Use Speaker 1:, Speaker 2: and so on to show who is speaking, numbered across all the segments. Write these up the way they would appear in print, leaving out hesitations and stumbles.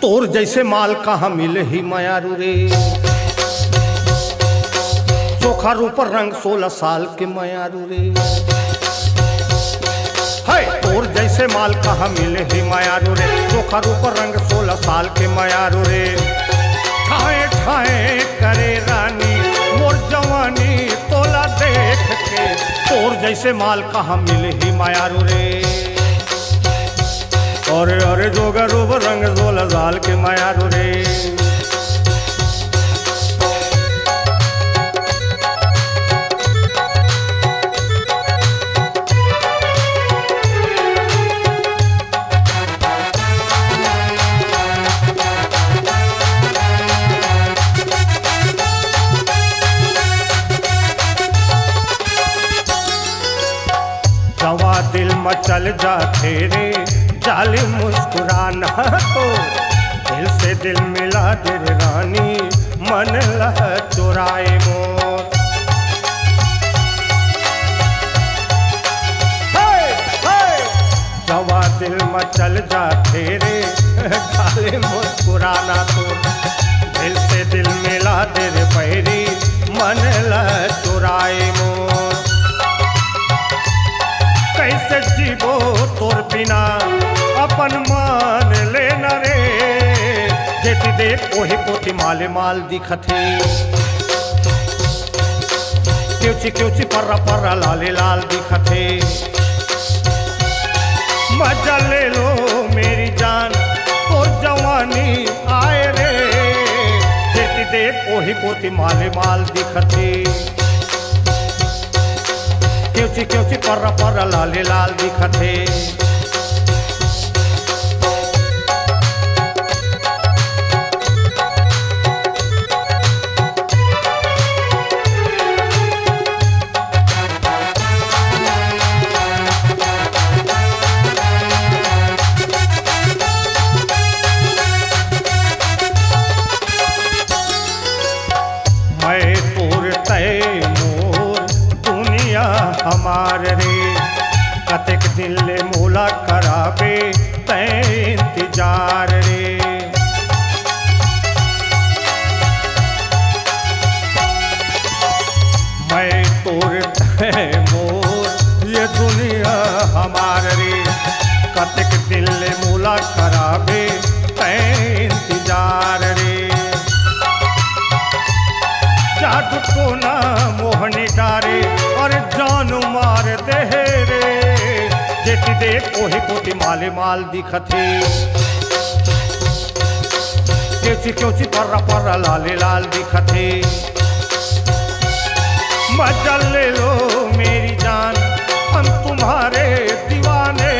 Speaker 1: तोर जैसे माल कहाँ मिले ही मायारू रे, चोखा रूप रंग 16 साल के मायारू रे। है तोर जैसे माल कहाँ मिले ही मायारू रे, चोखा रूप रंग 16 साल के मायारू रे। ठाए ठाए करे रानी मोर जवानी तोला देख के, तोर जैसे माल कहाँ मिले ही मायारू रे। अरे अरे जोगा रूप रंग 16 साल के मायारू रे। जवा दिल मचल जाते रे जाली मुस्कुराना, तो दिल से दिल मिला दे रानी मन लह चुराए मोर। जवा दिल मचल जाते रे जाली मुस्कुराना, तो दिल से दिल मिला दे पैरी मन लह चुराए मोर। कैसे जीवो तोर बिना अपन मान लेना रे, जेती देख ओही पोती माले माल दिखथे। क्योंची क्योंची पर्रा पर्रा लाले लाल दिखथे। मजा ले लो मेरी जान तोर जवानी आए रे, जेती देख ओही पोती माले माल दिखथे। क्योंची क्योंची पर्रा पर्रा लाले लाल दिखथे। मैं तोर तय मोर दुनिया हमार रे, कतेक दिन ले मोला कराबे तय इंतजार रे। मैं तोर तय मोर ये दुनिया हमार रे, कतेक दिन ले मोला कराबे तय इंतजार रे। जादू को ना मोहनी डारे और जान मार दे रे, जेती देख ओही पोती माले माल दिखथे। क्योंची क्योंची पर्रा पर्रा लाले लाल दिखथे। मजा ले लो मेरी जान हम तुम्हारे दीवाने,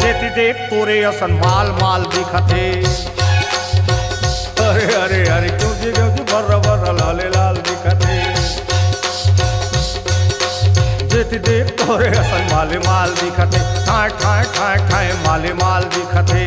Speaker 1: जेती देख तोरे असन माल माल दिखथे। अरे अरे अरे क्योंची क्योंची पर्रा पर्रा लाले लाल दिखथे। जेती देख तोरे असन माले माल दिखथे। ठाए ठाए ठाए ठाए माले माल दिखथे।